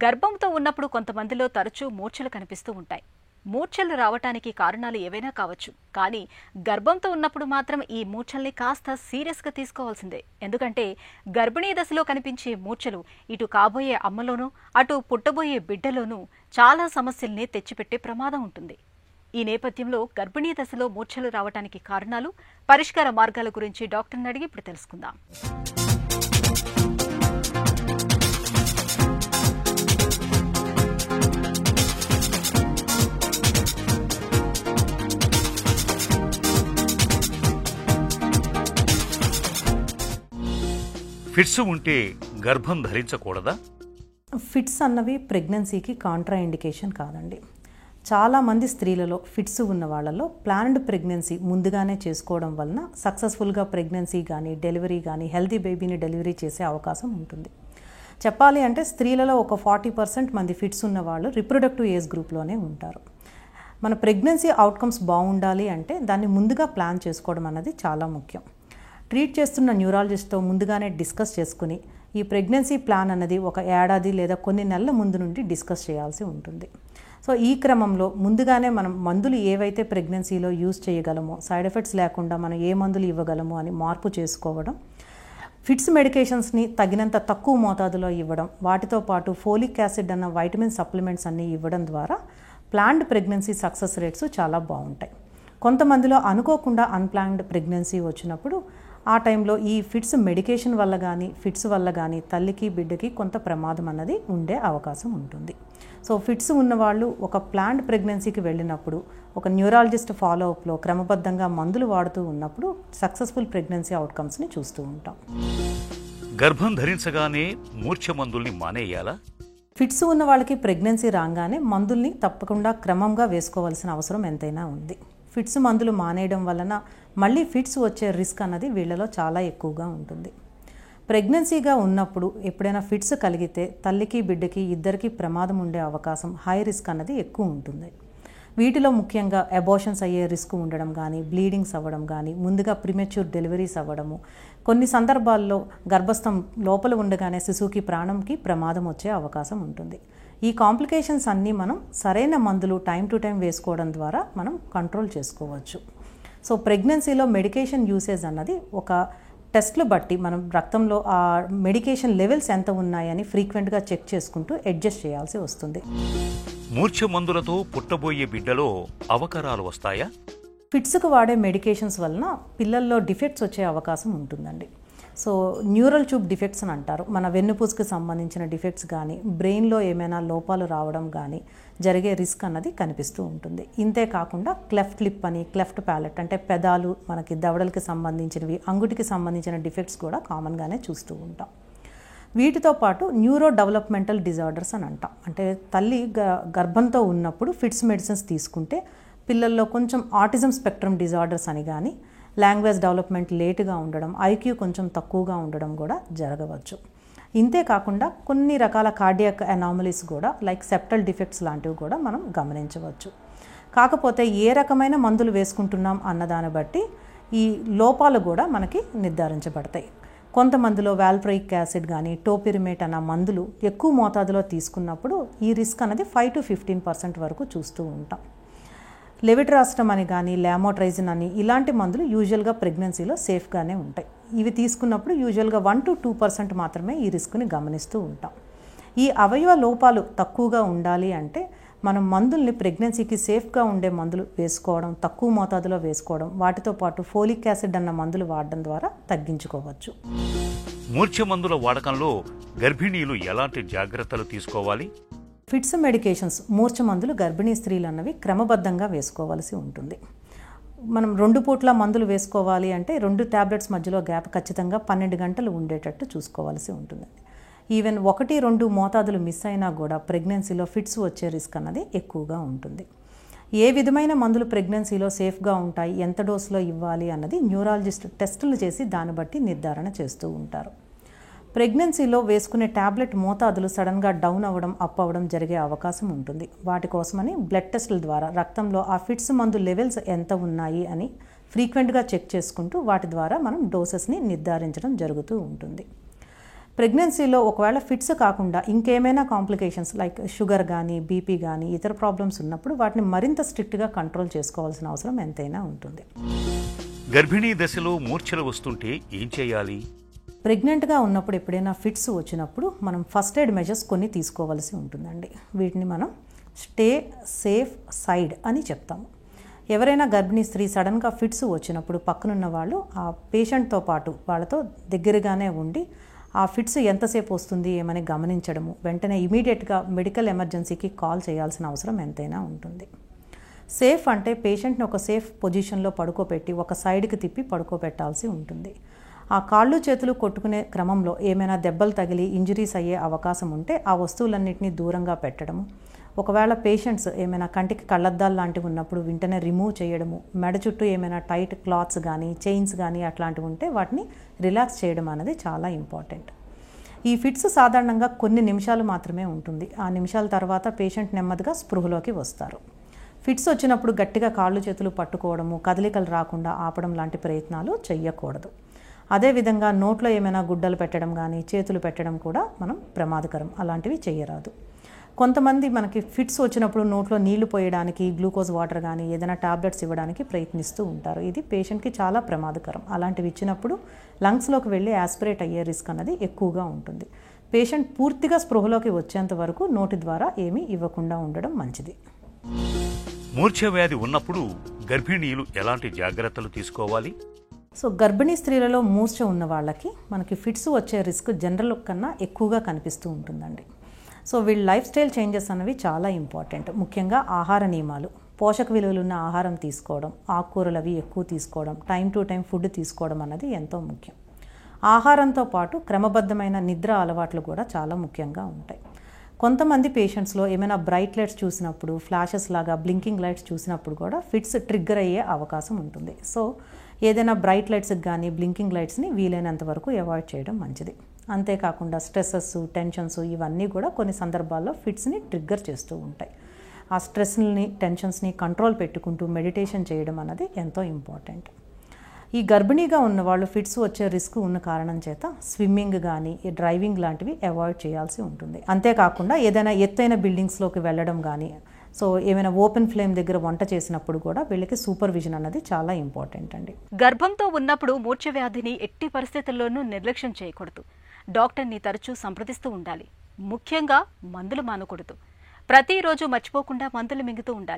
గర్భంతో ఉన్నప్పుడు కొంతమందిలో తరచూ మూర్ఛలు కనిపిస్తూ ఉంటాయి. మూర్ఛలు రావటానికి కారణాలు ఏవైనా కావచ్చు, కానీ గర్భంతో ఉన్నప్పుడు మాత్రం ఈ మూర్ఛల్ని కాస్త సీరియస్గా తీసుకోవాల్సిందే. ఎందుకంటే గర్భిణీ దశలో కనిపించే మూర్ఛలు ఇటు కాబోయే అమ్మలోనూ అటు పుట్టబోయే బిడ్డలోనూ చాలా సమస్యల్ని తెచ్చిపెట్టే ప్రమాదం ఉంటుంది. ఈ నేపథ్యంలో గర్భిణీ దశలో మూర్ఛలు రావటానికి కారణాలు, పరిష్కార మార్గాల గురించి డాక్టర్ని అడిగి ఇప్పుడు తెలుసుకుందాం. ఫిట్స్ ఉంటే గర్భం ధరించకూడదా? ఫిట్స్ అన్నవి ప్రెగ్నెన్సీకి కాంట్రా ఇండికేషన్ కాదండి. చాలామంది స్త్రీలలో ఫిట్స్ ఉన్న వాళ్ళలో ప్లాన్డ్ ప్రెగ్నెన్సీ ముందుగానే చేసుకోవడం వలన సక్సెస్ఫుల్గా ప్రెగ్నెన్సీ కానీ డెలివరీ కానీ హెల్తీ బేబీని డెలివరీ చేసే అవకాశం ఉంటుంది. చెప్పాలి అంటే స్త్రీలలో ఒక 40% మంది ఫిట్స్ ఉన్న వాళ్ళు రిప్రొడక్టివ్ ఏజ్ గ్రూప్లోనే ఉంటారు. మన ప్రెగ్నెన్సీ అవుట్కమ్స్ బాగుండాలి అంటే దాన్ని ముందుగా ప్లాన్ చేసుకోవడం అన్నది చాలా ముఖ్యం. ట్రీట్ చేస్తున్న న్యూరాలజిస్ట్తో ముందుగానే డిస్కస్ చేసుకుని ఈ ప్రెగ్నెన్సీ ప్లాన్ అన్నది ఒక ఏడాది లేదా కొన్ని నెలల ముందు నుండి డిస్కస్ చేయాల్సి ఉంటుంది. సో ఈ క్రమంలో ముందుగానే మనం మందులు ఏవైతే ప్రెగ్నెన్సీలో యూజ్ చేయగలమో, సైడ్ ఎఫెక్ట్స్ లేకుండా మనం ఏ మందులు ఇవ్వగలమో అని మార్పు చేసుకోవడం, ఫిట్స్ మెడికేషన్స్ని తగినంత తక్కువ మోతాదులో ఇవ్వడం, వాటితో పాటు ఫోలిక్ యాసిడ్ అన్న వైటమిన్ సప్లిమెంట్స్ అన్నీ ఇవ్వడం ద్వారా ప్లాన్డ్ ప్రెగ్నెన్సీ సక్సెస్ రేట్స్ చాలా బాగుంటాయి. కొంతమందిలో అనుకోకుండా అన్ప్లాన్డ్ ప్రెగ్నెన్సీ వచ్చినప్పుడు ఆ టైంలో ఈ ఫిట్స్ మెడికేషన్ వల్ల కానీ ఫిట్స్ వల్ల కానీ తల్లికి బిడ్డకి కొంత ప్రమాదం అన్నది ఉండే అవకాశం ఉంటుంది. సో ఫిట్స్ ఉన్నవాళ్ళు ఒక ప్లాన్డ్ ప్రెగ్నెన్సీకి వెళ్ళినప్పుడు ఒక న్యూరాలజిస్ట్ ఫాలోఅప్లో క్రమబద్ధంగా మందులు వాడుతూ ఉన్నప్పుడు సక్సెస్ఫుల్ ప్రెగ్నెన్సీ అవుట్కమ్స్ని చూస్తూ ఉంటాం. గర్భం ధరించగానే మూర్ఛ మందుల్ని మానేయాలా? ఫిట్స్ ఉన్న వాళ్ళకి ప్రెగ్నెన్సీ రాగానే మందుల్ని తప్పకుండా క్రమంగా వేసుకోవాల్సిన అవసరం ఎంతైనా ఉంది. ఫిట్స్ మందులు మానేయడం వలన మళ్ళీ ఫిట్స్ వచ్చే రిస్క్ అన్నది వీళ్ళలో చాలా ఎక్కువగా ఉంటుంది. ప్రెగ్నెన్సీగా ఉన్నప్పుడు ఎప్పుడైనా ఫిట్స్ కలిగితే తల్లికి బిడ్డకి ఇద్దరికి ప్రమాదం ఉండే అవకాశం, హై రిస్క్ అన్నది ఎక్కువ ఉంటుంది. వీటిలో ముఖ్యంగా అబార్షన్స్ అయ్యే రిస్క్ ఉండడం కానీ, బ్లీడింగ్స్ అవ్వడం కానీ, ముందుగా ప్రిమెచ్యూర్ డెలివరీస్ అవ్వడము, కొన్ని సందర్భాల్లో గర్భస్థం లోపల ఉండగానే శిశువుకి ప్రాణంకి ప్రమాదం వచ్చే అవకాశం ఉంటుంది. ఈ కాంప్లికేషన్స్ అన్నీ మనం సరైన మందులు టైం టు టైం వేసుకోవడం ద్వారా మనం కంట్రోల్ చేసుకోవచ్చు. సో ప్రెగ్నెన్సీలో మెడికేషన్ యూసేజ్ అన్నది ఒక టెస్ట్లు బట్టి మనం రక్తంలో ఆ మెడికేషన్ లెవెల్స్ ఎంత ఉన్నాయని ఫ్రీక్వెంట్గా చెక్ చేసుకుంటూ అడ్జస్ట్ చేయాల్సి వస్తుంది. మూర్ఛ మందులతో పుట్టబోయే బిడ్డలో అవకరాలు వస్తాయా? ఫిట్స్కు వాడే మెడికేషన్స్ వలన పిల్లల్లో డిఫెక్ట్స్ వచ్చే అవకాశం ఉంటుందండి. సో న్యూరల్ ట్యూబ్ డిఫెక్ట్స్ అని అంటారు. మన వెన్నుపూసకి సంబంధించిన డిఫెక్ట్స్ కానీ, బ్రెయిన్లో ఏమైనా లోపాలు రావడం కానీ జరిగే రిస్క్ అన్నది కనిపిస్తూ ఉంటుంది. ఇంతే కాకుండా క్లెఫ్ట్ లిప్ అని, క్లెఫ్ట్ ప్యాలెట్ అంటే పెదాలు, మనకి దవడలకి సంబంధించినవి, అంగుటికి సంబంధించిన డిఫెక్ట్స్ కూడా కామన్గానే చూస్తూ ఉంటాం. వీటితో పాటు న్యూరో డెవలప్మెంటల్ డిజార్డర్స్ అని అంటాం. అంటే తల్లి గర్భంతో ఉన్నప్పుడు ఫిట్స్ మెడిసిన్స్ తీసుకుంటే పిల్లల్లో కొంచెం ఆటిజం స్పెక్ట్రమ్ డిజార్డర్స్ అని కానీ, లాంగ్వేజ్ డెవలప్మెంట్ లేటుగా ఉండడం, ఐక్యూ కొంచెం తక్కువగా ఉండడం కూడా జరగవచ్చు. ఇంతే కాకుండా కొన్ని రకాల కార్డియాక్ అనామలీస్ కూడా లైక్ సెప్టల్ డిఫెక్ట్స్ లాంటివి కూడా మనం గమనించవచ్చు. కాకపోతే ఏ రకమైన మందులు వేసుకుంటున్నాం అన్నదాన్ని బట్టి ఈ లోపాలు కూడా మనకి నిర్ధారించబడతాయి. కొంతమందిలో వాల్ప్రోయిక్ యాసిడ్ కానీ, టోపిరిమేట్ అన్న మందులు ఎక్కువ మోతాదులో తీసుకున్నప్పుడు ఈ రిస్క్ అనేది 5 to 15% వరకు చూస్తూ ఉంటాం. లెవిట్రాస్టమ్ అని కానీ, లామోట్రైజిన్ అని ఇలాంటి మందులు యూజువల్గా ప్రెగ్నెన్సీలో సేఫ్గానే ఉంటాయి. ఇవి తీసుకున్నప్పుడు యూజువల్గా 1 to 2% మాత్రమే ఈ రిస్క్ని గమనిస్తూ ఉంటాం. ఈ అవయవ లోపాలు తక్కువగా ఉండాలి అంటే మనం మందుల్ని ప్రెగ్నెన్సీకి సేఫ్గా ఉండే మందులు వేసుకోవడం, తక్కువ మోతాదులో వేసుకోవడం, వాటితో పాటు ఫోలిక్ యాసిడ్ అన్న మందులు వాడడం ద్వారా తగ్గించుకోవచ్చు. మూర్ఛ మందుల వాడకంలో గర్భిణీలు ఎలాంటి జాగ్రత్తలు తీసుకోవాలి? ఫిట్స్ మెడికేషన్స్, మూర్ఛ మందులు గర్భిణీ స్త్రీలు అన్నవి క్రమబద్ధంగా వేసుకోవాల్సి ఉంటుంది. మనం 2 పూట్ల మందులు వేసుకోవాలి అంటే 2 ట్యాబ్లెట్స్ మధ్యలో గ్యాప్ ఖచ్చితంగా 12 గంటలు ఉండేటట్టు చూసుకోవాల్సి ఉంటుంది. ఈవెన్ 1-2 మోతాదులు మిస్ అయినా కూడా ప్రెగ్నెన్సీలో ఫిట్స్ వచ్చే రిస్క్ అన్నది ఎక్కువగా ఉంటుంది. ఏ విధమైన మందులు ప్రెగ్నెన్సీలో సేఫ్గా ఉంటాయి, ఎంత డోసులో ఇవ్వాలి అన్నది న్యూరాలజిస్ట్ టెస్టులు చేసి దాన్ని బట్టి నిర్ధారణ చేస్తూ ఉంటారు. ప్రెగ్నెన్సీలో వేసుకునే ట్యాబ్లెట్ మోతాదులు సడన్గా డౌన్ అవ్వడం, అప్ అవ్వడం జరిగే అవకాశం ఉంటుంది. వాటి కోసమని బ్లడ్ టెస్టుల ద్వారా రక్తంలో ఆ ఫిట్స్ మందు లెవెల్స్ ఎంత ఉన్నాయి అని ఫ్రీక్వెంట్గా చెక్ చేసుకుంటూ వాటి ద్వారా మనం డోసెస్ని నిర్ధారించడం జరుగుతూ ఉంటుంది. ప్రెగ్నెన్సీలో ఒకవేళ ఫిట్స్ కాకుండా ఇంకేమైనా కాంప్లికేషన్స్ లైక్ షుగర్ కానీ బీపీ కానీ ఇతర ప్రాబ్లమ్స్ ఉన్నప్పుడు వాటిని మరింత స్ట్రిక్ట్గా కంట్రోల్ చేసుకోవాల్సిన అవసరం ఎంతైనా ఉంటుంది. గర్భిణీ దశలో మూర్ఛలు వస్తుంటే ఏం చేయాలి? ప్రెగ్నెంట్గా ఉన్నప్పుడు ఎప్పుడైనా ఫిట్స్ వచ్చినప్పుడు మనం ఫస్ట్ ఎయిడ్ మెజర్స్ కొన్ని తీసుకోవాల్సి ఉంటుందండి. వీటిని మనం స్టే సేఫ్ సైడ్ అని చెప్తాము. ఎవరైనా గర్భిణీ స్త్రీ సడన్గా ఫిట్స్ వచ్చినప్పుడు పక్కనున్న వాళ్ళు ఆ పేషెంట్తో పాటు వాళ్ళతో దగ్గరగానే ఉండి ఆ ఫిట్స్ ఎంతసేపు వస్తుంది ఏమని గమనించడము, వెంటనే ఇమీడియట్గా మెడికల్ ఎమర్జెన్సీకి కాల్ చేయాల్సిన అవసరం ఎంతైనా ఉంటుంది. సేఫ్ అంటే పేషెంట్ని ఒక సేఫ్ పొజిషన్లో పడుకోబెట్టి ఒక సైడ్కి తిప్పి పడుకోబెట్టాల్సి ఉంటుంది. ఆ కాళ్ళు చేతులు కొట్టుకునే క్రమంలో ఏమైనా దెబ్బలు తగిలి ఇంజరీస్ అయ్యే అవకాశం ఉంటే ఆ వస్తువులన్నింటినీ దూరంగా పెట్టడము, ఒకవేళ పేషెంట్స్ ఏమైనా కంటికి కళ్ళద్దాలు లాంటివి ఉన్నప్పుడు వెంటనే రిమూవ్ చేయడము, మెడ చుట్టూ ఏమైనా టైట్ క్లాత్స్ కానీ చైన్స్ కానీ అట్లాంటివి ఉంటే వాటిని రిలాక్స్ చేయడం అనేది చాలా ఇంపార్టెంట్. ఈ ఫిట్స్ సాధారణంగా కొన్ని నిమిషాలు మాత్రమే ఉంటుంది. ఆ నిమిషాల తర్వాత పేషెంట్ నెమ్మదిగా స్పృహలోకి వస్తారు. ఫిట్స్ వచ్చినప్పుడు గట్టిగా కాళ్ళు చేతులు పట్టుకోవడము, కదలికలు రాకుండా ఆపడం లాంటి ప్రయత్నాలు చేయకూడదు. అదేవిధంగా నోట్లో ఏమైనా గుడ్డలు పెట్టడం కానీ చేతులు పెట్టడం కూడా మనం ప్రమాదకరం, అలాంటివి చేయరాదు. కొంతమంది మనకి ఫిట్స్ వచ్చినప్పుడు నోట్లో నీళ్లు పోయడానికి గ్లూకోజ్ వాటర్ కానీ ఏదైనా టాబ్లెట్స్ ఇవ్వడానికి ప్రయత్నిస్తూ ఉంటారు. ఇది పేషెంట్కి చాలా ప్రమాదకరం. అలాంటివి ఇచ్చినప్పుడు లంగ్స్లోకి వెళ్ళి యాస్పిరేట్ అయ్యే రిస్క్ అన్నది ఎక్కువగా ఉంటుంది. పేషెంట్ పూర్తిగా స్పృహలోకి వచ్చేంత వరకు నోటి ద్వారా ఏమీ ఇవ్వకుండా ఉండడం మంచిది. మూర్ఛ వ్యాధి ఉన్నప్పుడు గర్భిణీలు ఎలాంటి జాగ్రత్తలు తీసుకోవాలి? సో గర్భిణీ స్త్రీలలో మూర్ఛ ఉన్న వాళ్ళకి మనకి ఫిట్స్ వచ్చే రిస్క్ జనరల్ కన్నా ఎక్కువగా కనిపిస్తూ ఉంటుందండి. సో వీళ్ళ లైఫ్ స్టైల్ చేంజెస్ అనేవి చాలా ఇంపార్టెంట్. ముఖ్యంగా ఆహార నియమాలు, పోషక విలువలు ఉన్న ఆహారం తీసుకోవడం, ఆకుకూరలు అవి ఎక్కువ తీసుకోవడం, టైం టు టైం ఫుడ్ తీసుకోవడం అన్నది ఎంతో ముఖ్యం. ఆహారంతో పాటు క్రమబద్ధమైన నిద్ర అలవాట్లు కూడా చాలా ముఖ్యంగా ఉంటాయి. కొంతమంది పేషెంట్స్లో ఏమైనా బ్రైట్ లైట్స్ చూసినప్పుడు, ఫ్లాషెస్ లాగా బ్లింకింగ్ లైట్స్ చూసినప్పుడు కూడా ఫిట్స్ ట్రిగ్గర్ అయ్యే అవకాశం ఉంటుంది. సో ఏదైనా బ్రైట్ లైట్స్కి కానీ బ్లింకింగ్ లైట్స్ని వీలైనంత వరకు అవాయిడ్ చేయడం మంచిది. అంతేకాకుండా స్ట్రెస్సెస్, టెన్షన్స్ ఇవన్నీ కూడా కొన్ని సందర్భాల్లో ఫిట్స్ని ట్రిగ్గర్ చేస్తూ ఉంటాయి. ఆ స్ట్రెస్ని, టెన్షన్స్ని కంట్రోల్ పెట్టుకుంటూ మెడిటేషన్ చేయడం అన్నది ఎంతో ఇంపార్టెంట్. ఈ గర్భిణీగా ఉన్న వాళ్ళు ఫిట్స్ వచ్చే రిస్క్ ఉన్న కారణం చేత స్విమ్మింగ్ కానీ డ్రైవింగ్ లాంటివి అవాయిడ్ చేయాల్సి ఉంటుంది. అంతేకాకుండా ఏదైనా ఎత్తైన బిల్డింగ్స్లోకి వెళ్ళడం కానీ, సో ఏమైనా ఓపెన్ ఫ్లేమ్ దగ్గర వంట చేసినప్పుడు కూడా వీళ్ళకి సూపర్విజన్ అన్నది చాలా ఇంపార్టెంట్ అండి. గర్భంతో ఉన్నప్పుడు మూర్ఛ వ్యాధిని ఎట్టి పరిస్థితుల్లోనూ నిర్లక్ష్యం చేయకూడదు. డాక్టర్ని తరచూ సంప్రదిస్తూ ఉండాలి. ముఖ్యంగా మందులు మానకూడదు. ప్రతిరోజు మర్చిపోకుండా మందులు మింగుతూ ఉండాలి.